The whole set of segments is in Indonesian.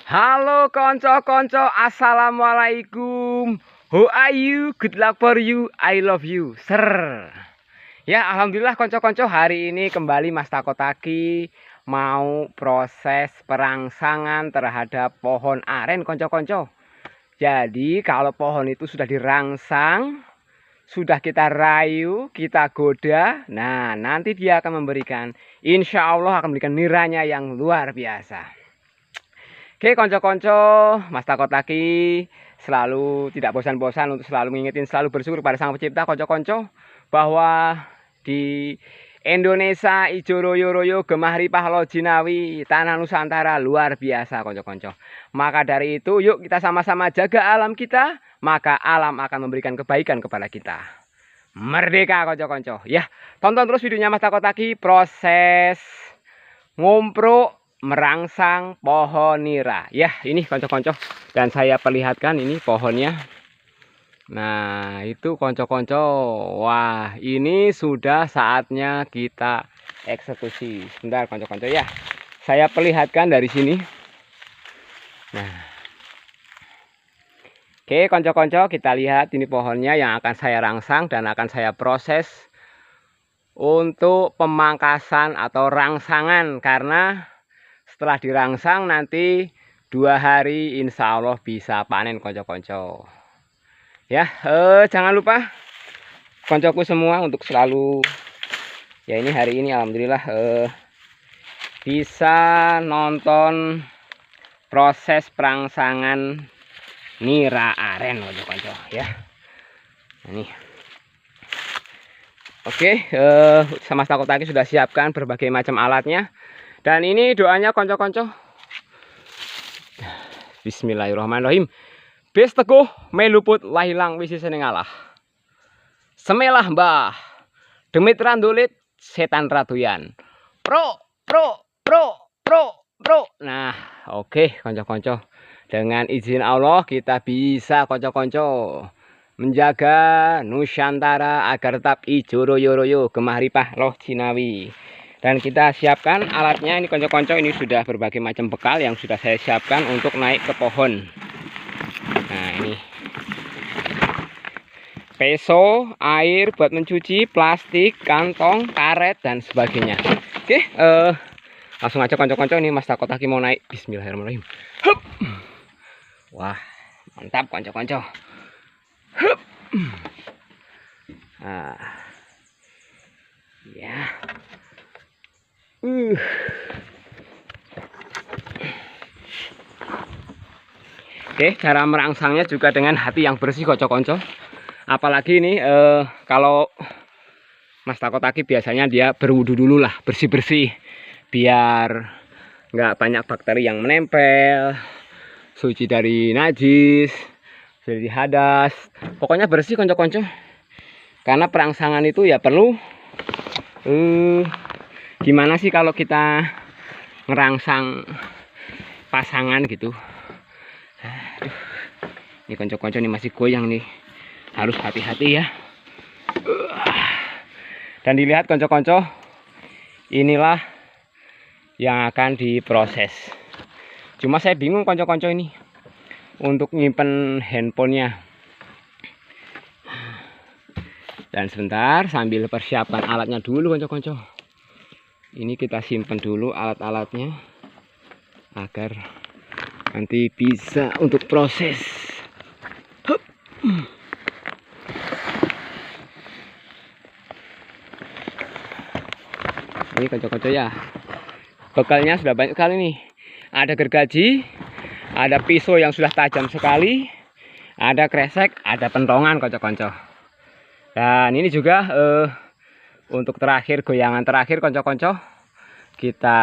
Halo konco-konco, assalamualaikum. How are you? Good luck for you. I love you. Ser. Ya, alhamdulillah konco-konco, hari ini kembali Mas Takotaki mau proses perangsangan terhadap pohon aren konco-konco. Jadi kalau pohon itu sudah dirangsang, sudah kita rayu, kita goda, nah nanti dia akan memberikan, insya Allah akan memberikan niranya yang luar biasa. Oke konco-konco, Mas Takotaki selalu tidak bosan-bosan untuk selalu mengingetin, selalu bersyukur pada Sang Pencipta konco-konco, bahwa di Indonesia ijo royo-royo gemah ripah lo jinawi, tanah Nusantara luar biasa konco-konco. Maka dari itu yuk kita sama-sama jaga alam kita, maka alam akan memberikan kebaikan kepada kita. Merdeka konco-konco. Ya, tonton terus videonya Mas Takotaki proses ngomprok merangsang pohon nira. Ya, ini konco-konco, dan saya perlihatkan ini pohonnya. Nah, itu konco-konco. Wah, ini sudah saatnya kita eksekusi. Sebentar konco-konco ya. Saya perlihatkan dari sini. Nah. Oke, konco-konco, kita lihat ini pohonnya yang akan saya rangsang dan akan saya proses untuk pemangkasan atau rangsangan, karena setelah dirangsang nanti 2 hari insya Allah bisa panen konco-konco. Ya, jangan lupa koncoku semua untuk selalu, ya ini hari ini alhamdulillah bisa nonton proses perangsangan nira aren konco-konco ya. Ini oke, sama Takotaki sudah siapkan berbagai macam alatnya. Dan ini doanya konco-konco. Bismillahirrahmanirrahim. Bes teguh meluput lahilang wisi seneng Allah. Semelah mbah. Demit randulit setan ratuyan. Pro. Nah, oke konco-konco. Dengan izin Allah kita bisa konco-konco menjaga Nusantara agar tetap ijo royo-royo gemah ripah loh jinawi. Dan kita siapkan alatnya ini konco-konco, ini sudah berbagai macam bekal yang sudah saya siapkan untuk naik ke pohon. Nah ini peso, air buat mencuci, plastik, kantong, karet dan sebagainya. Oke, langsung aja konco-konco, ini Mas Takotaki mau naik. Bismillahirrahmanirrahim. Hup. Wah mantap konco-konco. Hup. Nah, ya. Oke, cara merangsangnya juga dengan hati yang bersih konco-konco. Apalagi ini kalau Mas Takotaki biasanya dia berwudu dulu lah, bersih-bersih, biar nggak banyak bakteri yang menempel, suci dari najis, dari hadas, pokoknya bersih konco-konco. Karena perangsangan itu ya perlu gimana sih kalau kita ngerangsang pasangan gitu. Aduh, ini konco-konco ini masih goyang nih, harus hati-hati ya. Dan dilihat konco-konco, inilah yang akan diproses. Cuma saya bingung konco-konco ini untuk nyimpen handphonenya. Dan sebentar sambil persiapan alatnya dulu konco-konco. Ini kita simpan dulu alat-alatnya agar nanti bisa untuk proses. Hup. Ini konco-konco ya, bekalnya sudah banyak sekali nih. Ada gergaji, ada pisau yang sudah tajam sekali, ada kresek, ada pentongan konco-konco. Dan ini juga untuk terakhir, goyangan terakhir konco-konco, kita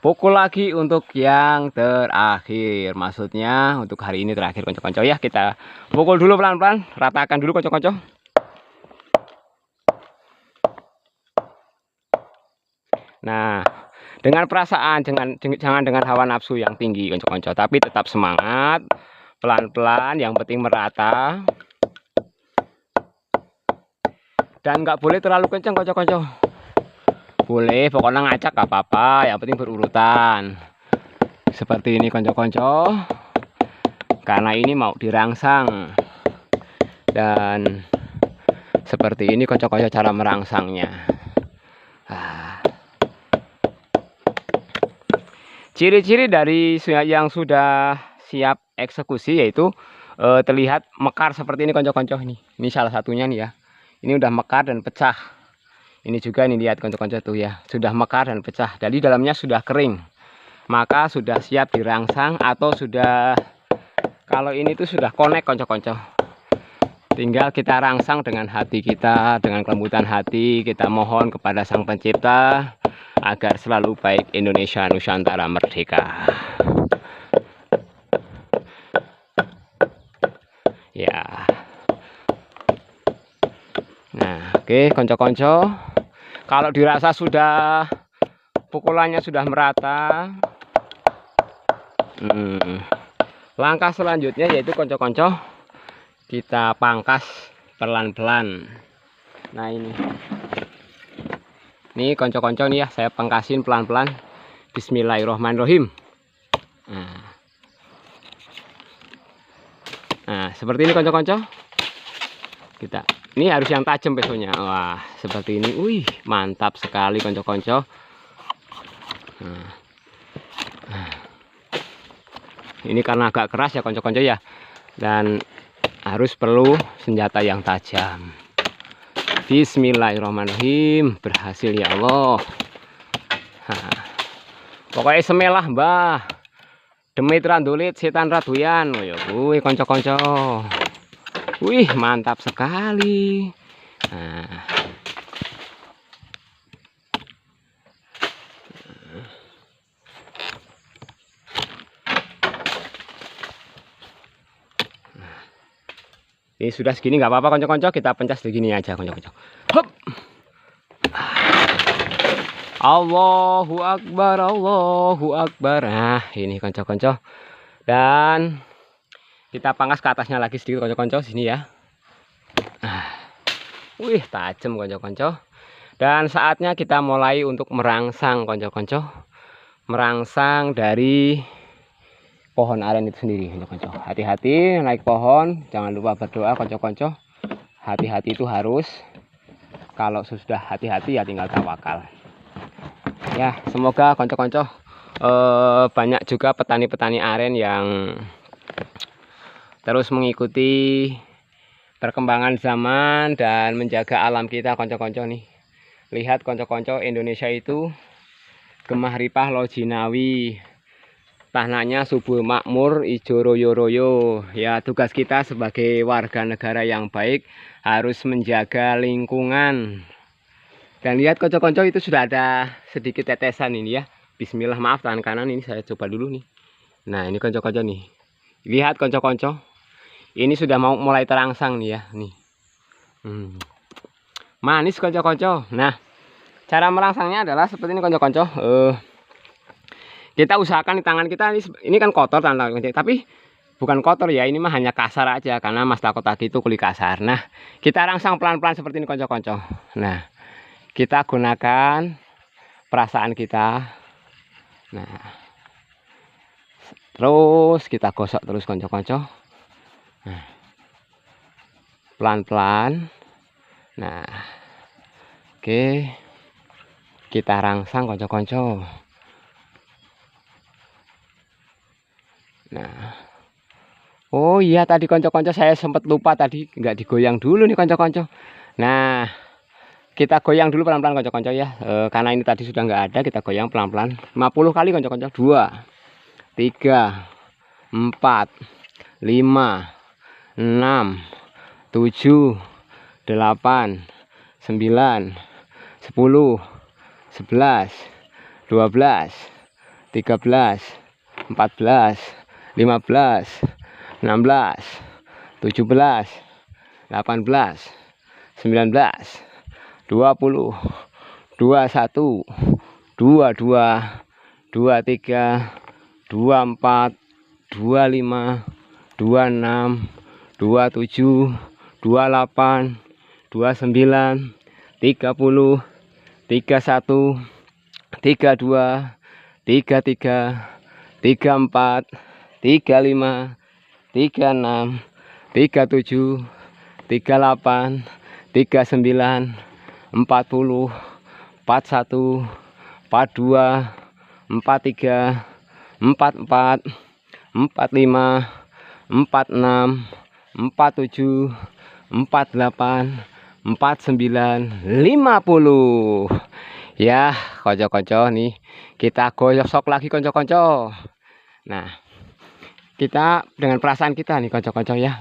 pukul lagi untuk yang terakhir. Maksudnya untuk hari ini terakhir konco-konco ya. Kita pukul dulu pelan-pelan, ratakan dulu konco-konco. Nah, dengan perasaan, jangan dengan hawa nafsu yang tinggi konco-konco, tapi tetap semangat, pelan-pelan, yang penting merata. Dan nggak boleh terlalu kencang konco-konco. Boleh, pokoknya ngacak gak apa-apa, yang penting berurutan. seperti ini konco-konco, karena ini mau dirangsang. Dan seperti ini konco-konco cara merangsangnya. Ciri-ciri dari yang sudah siap eksekusi yaitu terlihat mekar seperti ini konco-konco. Ini salah satunya nih ya. Ini udah mekar dan pecah. Ini juga nih, lihat konco-konco tuh ya, sudah mekar dan pecah. Jadi dalamnya sudah kering, maka sudah siap dirangsang atau sudah, kalau ini tuh sudah connect konco-konco. Tinggal kita rangsang dengan hati kita, dengan kelembutan hati. Kita mohon kepada Sang Pencipta agar selalu baik Indonesia Nusantara merdeka. Ya. Nah, oke konco-konco. Kalau dirasa sudah pukulannya sudah merata, langkah selanjutnya yaitu konco-konco kita pangkas pelan-pelan. Nah ini konco-konco nih ya, saya pangkasin pelan-pelan. Bismillahirrohmanirrohim. Nah seperti ini konco-konco. Ini harus yang tajam pesonya. Wah seperti ini. Wih mantap sekali konco-konco. Ini karena agak keras ya konco-konco ya, dan harus perlu senjata yang tajam. Bismillahirrahmanirrahim. Berhasil ya Allah. Pokoknya semelah mbah, demit randulit setan raduyan. Wih konco-konco. Wih mantap sekali. Ini sudah segini nggak apa-apa konco-konco, kita pencas begini aja konco-konco. Hop. Allahu Akbar, Allahu Akbar. Nah ini konco-konco, dan kita pangkas ke atasnya lagi sedikit konco-konco sini ya. Wih tajam konco-konco. Dan saatnya kita mulai untuk merangsang konco-konco. Merangsang dari pohon aren itu sendiri konco-konco. Hati-hati naik pohon, jangan lupa berdoa konco-konco. Hati-hati itu harus. Kalau sudah hati-hati ya tinggal tawakal. Ya semoga konco-konco banyak juga petani-petani aren yang terus mengikuti perkembangan zaman dan menjaga alam kita konco-konco nih. Lihat konco-konco, Indonesia itu gemah ripah lo jinawi, tanahnya subur makmur, ijo royo-royo. Ya tugas kita sebagai warga negara yang baik harus menjaga lingkungan. Dan lihat konco-konco itu sudah ada sedikit tetesan ini ya. Bismillah, maaf tangan kanan ini saya coba dulu nih. Nah ini konco-konco nih, lihat konco-konco, ini sudah mau mulai terangsang nih ya nih. Manis konco-konco. Nah cara merangsangnya adalah seperti ini konco-konco. Kita usahakan di tangan kita ini kan kotor tangan, tapi bukan kotor ya, ini mah hanya kasar aja karena Mas Takotaki itu kulit kasar. Nah kita rangsang pelan-pelan seperti ini konco-konco. Nah kita gunakan perasaan kita. Nah terus kita gosok terus konco-konco. Nah pelan-pelan. Nah oke, kita rangsang konco-konco. Nah oh iya tadi konco-konco saya sempat lupa tadi nggak digoyang dulu nih konco-konco. Nah kita goyang dulu pelan-pelan konco-konco ya, karena ini tadi sudah nggak ada, kita goyang pelan-pelan 50 kali konco-konco. 2 3 4 5 6 7 8 9 10 11 12 13 14 15 16 17 18 19 20 21 22 23 24 25 26 27 28 29 30 31 32 33 34, 35, 36, 37, 38, 39, 40, 41, 42, 43, 44, 45, 46, 47, 48, 49, 50. Ya, konco-konco nih kita gosok lagi konco-konco. Nah, kita dengan perasaan kita nih konco-konco ya,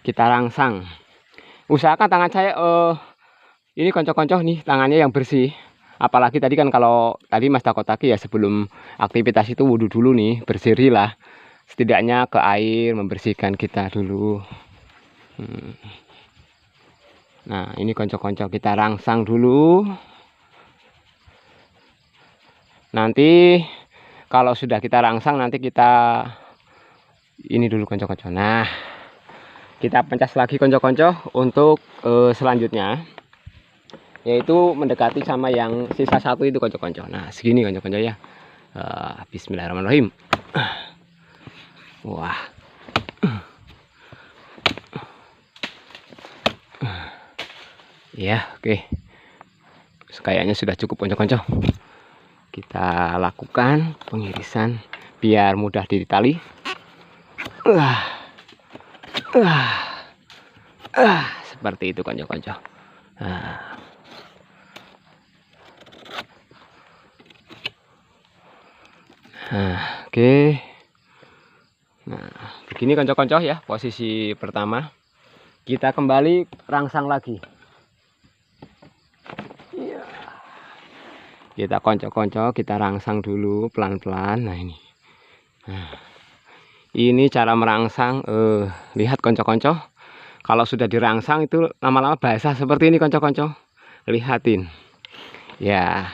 kita rangsang. Usahakan tangan saya ini konco-konco nih tangannya yang bersih. Apalagi tadi kan kalau tadi Mas Takotaki ya sebelum aktivitas itu wudhu dulu nih, bersih lah. Setidaknya ke air membersihkan kita dulu. Nah, ini konco-konco kita rangsang dulu. Nanti kalau sudah kita rangsang nanti kita ini dulu konco-konco. Nah, kita pencas lagi konco-konco untuk selanjutnya, yaitu mendekati sama yang sisa satu itu konco-konco. Nah, segini konco-konco ya. Bismillahirrahmanirrahim. Wah. Ya, oke. Kayaknya sudah cukup konco-konco. Kita lakukan pengirisan biar mudah ditali. Seperti itu konco-konco. Oke. Nah, begini konco-konco ya posisi pertama. Kita kembali rangsang lagi. Kita konco-konco, kita rangsang dulu pelan-pelan. Nah, ini cara merangsang. Lihat konco-konco, kalau sudah dirangsang itu lama-lama basah seperti ini konco-konco. Lihatin ya,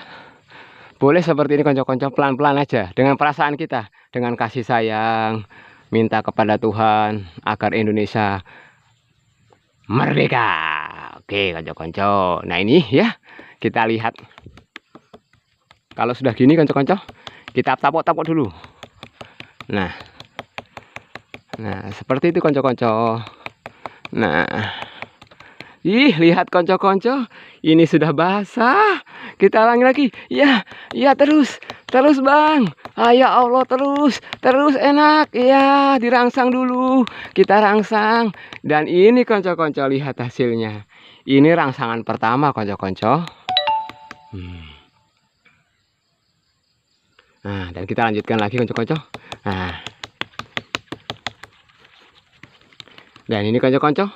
boleh seperti ini konco-konco, pelan-pelan aja dengan perasaan kita, dengan kasih sayang, minta kepada Tuhan agar Indonesia merdeka. Oke konco-konco, nah ini ya, kita lihat. Kalau sudah gini konco-konco, kita tapok-tapok dulu. Nah seperti itu konco-konco. Nah, lihat konco-konco, ini sudah basah. Kita ulangi lagi. Ya terus bang. Ya Allah, terus enak. Ya, dirangsang dulu. Kita rangsang. Dan ini konco-konco, lihat hasilnya. Ini rangsangan pertama konco-konco. Nah, dan kita lanjutkan lagi konco-konco. Nah, dan ini konco-konco,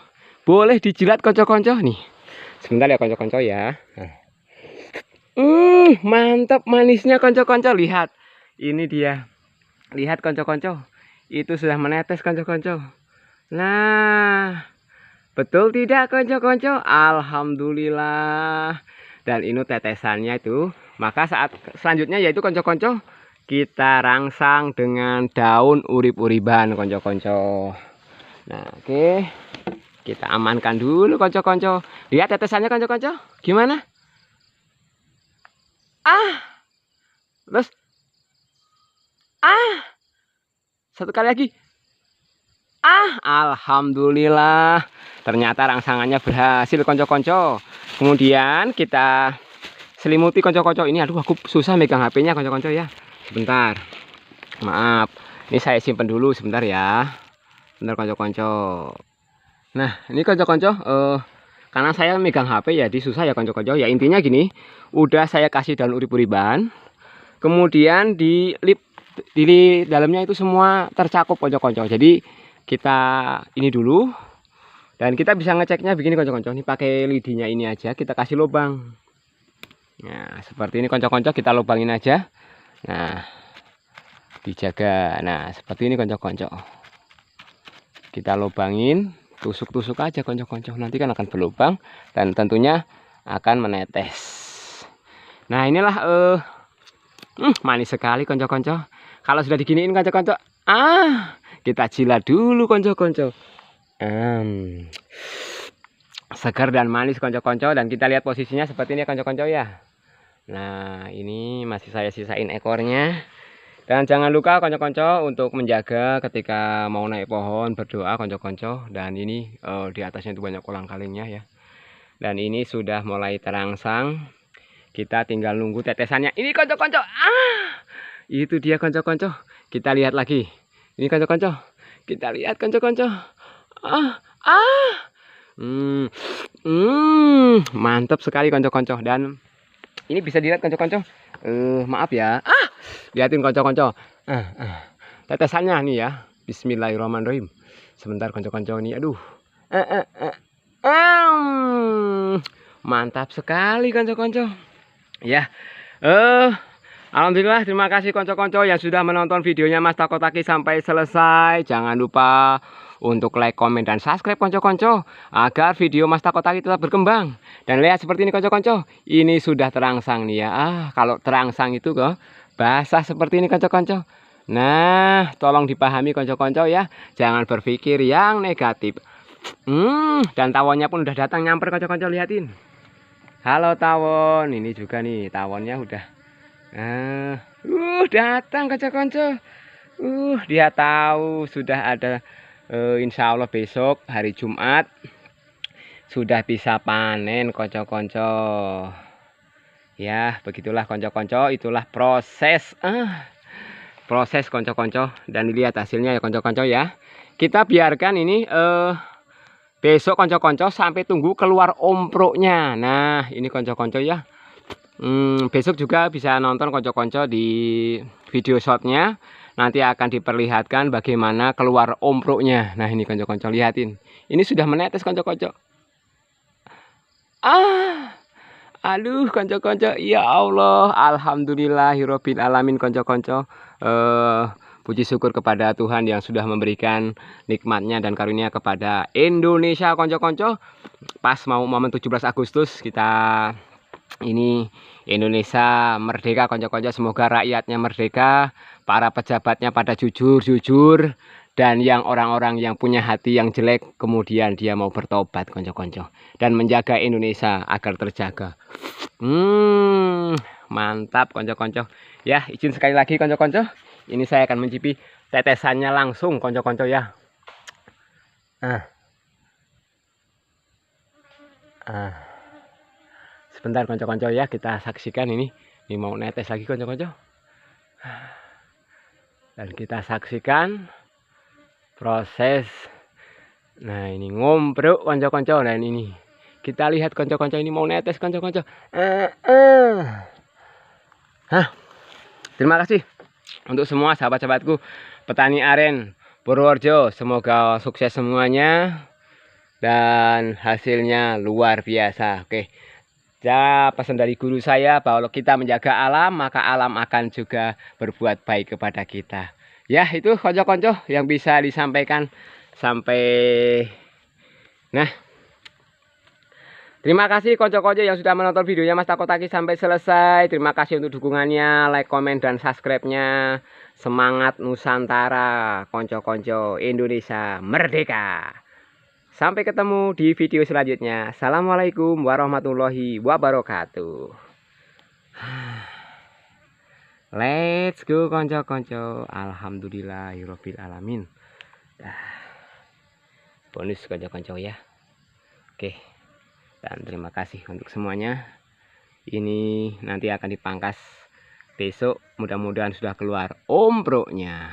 boleh dijilat konco-konco nih. Sebentar ya konco-konco ya. Mantap manisnya konco-konco. Lihat, ini dia. Lihat konco-konco, itu sudah menetes konco-konco. Nah, betul tidak konco-konco? Alhamdulillah. Dan ini tetesannya itu. Maka saat selanjutnya yaitu konco-konco, kita rangsang dengan daun urip-uriban konco-konco. Nah, oke. Kita amankan dulu konco-konco. Lihat tetesannya konco-konco. Gimana? Terus. Satu kali lagi. Alhamdulillah. Ternyata rangsangannya berhasil konco-konco. Kemudian kita selimuti konco-konco ini. Aduh, aku susah megang HP-nya konco-konco ya. Sebentar, maaf, ini saya simpen dulu sebentar ya. Bentar konco-konco. Nah, ini konco-konco, karena saya megang HP ya, susah ya konco-konco. Ya intinya gini, udah saya kasih daun urip-uriban, kemudian di dalamnya itu semua tercakup konco-konco. Jadi kita ini dulu, dan kita bisa ngeceknya begini konco-konco. Ini pakai lidinya ini aja, kita kasih lubang. Nah, seperti ini konco-konco, kita lubangin aja. Nah, dijaga. Nah, seperti ini konco-konco. Kita lubangin, tusuk-tusuk aja konco-konco. Nanti kan akan berlubang dan tentunya akan menetes. Nah, inilah manis sekali konco-konco. Kalau sudah diginiin konco-konco, kita jilat dulu konco-konco. Segar dan manis konco-konco, dan kita lihat posisinya seperti ini konco-konco ya. Nah, ini masih saya sisain ekornya. Dan jangan lupa konco-konco untuk menjaga ketika mau naik pohon, berdoa konco-konco. Dan ini di atasnya itu banyak kolang-kalingnya ya. Dan ini sudah mulai terangsang. Kita tinggal nunggu tetesannya. Ini konco-konco. Itu dia konco-konco. Kita lihat lagi. Ini konco-konco. Kita lihat konco-konco. Mantap sekali konco-konco. Dan ini bisa dilihat konco-konco. Maaf ya. Lihatin konco-konco. Tetesannya nih ya. Bismillahirrahmanirrahim. Sebentar konco-konco nih. Aduh. Mantap sekali konco-konco. Ya. Alhamdulillah, terima kasih konco-konco yang sudah menonton videonya Mas Takotaki sampai selesai. Jangan lupa untuk like, komen, dan subscribe konco-konco agar video Mas Takotaki tetap berkembang. Dan lihat seperti ini konco-konco, ini sudah terangsang nih ya. Kalau terangsang itu kok basah seperti ini konco-konco. Nah, tolong dipahami konco-konco ya. Jangan berpikir yang negatif. Dan tawonnya pun udah datang nyamper konco-konco, lihatin. Halo tawon, ini juga nih tawonnya udah. Datang konco-konco. Dia tahu sudah ada. Insya Allah besok hari Jumat sudah bisa panen konco-konco. Ya, begitulah konco-konco, itulah proses konco-konco. Dan dilihat hasilnya ya konco-konco ya. Kita biarkan ini besok konco-konco sampai tunggu keluar omproknya. Nah, ini konco-konco ya. Besok juga bisa nonton konco-konco di video shotnya. Nanti akan diperlihatkan bagaimana keluar omproknya. Nah, ini konco-konco, lihatin. Ini sudah menetes konco-konco. Aduh konco-konco, ya Allah, alhamdulillahirabbil alamin konco-konco. Puji syukur kepada Tuhan yang sudah memberikan nikmatnya dan karunia kepada Indonesia konco-konco. Pas mau momen 17 Agustus kita ini Indonesia merdeka konco-konco. Semoga rakyatnya merdeka, para pejabatnya pada jujur, dan yang orang-orang yang punya hati yang jelek kemudian dia mau bertobat konco-konco dan menjaga Indonesia agar terjaga. Mantap konco-konco. Ya, izin sekali lagi konco-konco. Ini saya akan mencicipi tetesannya langsung konco-konco ya. Sebentar konco-konco ya, kita saksikan ini. Ini mau netes lagi konco-konco. Dan kita saksikan proses. Nah, ini ngomprok konco-konco. Dan ini kita lihat konco-konco, ini mau netes konco-konco. Terima kasih untuk semua sahabat-sahabatku petani aren Purworejo. Semoga sukses semuanya dan hasilnya luar biasa. Oke. Ya, pesan dari guru saya bahwa kita menjaga alam, maka alam akan juga berbuat baik kepada kita. Ya, itu konco-konco yang bisa disampaikan sampai. Nah, terima kasih konco-konco yang sudah menonton videonya Mas Takotaki sampai selesai. Terima kasih untuk dukungannya, like, komen, dan subscribe-nya. Semangat Nusantara, konco-konco, Indonesia merdeka. Sampai ketemu di video selanjutnya. Assalamualaikum warahmatullahi wabarakatuh. Let's go konco-konco. Alhamdulillahirabbil alamin. Bonus konco-konco ya. Oke. Dan terima kasih untuk semuanya. Ini nanti akan dipangkas besok. Mudah-mudahan sudah keluar omproknya.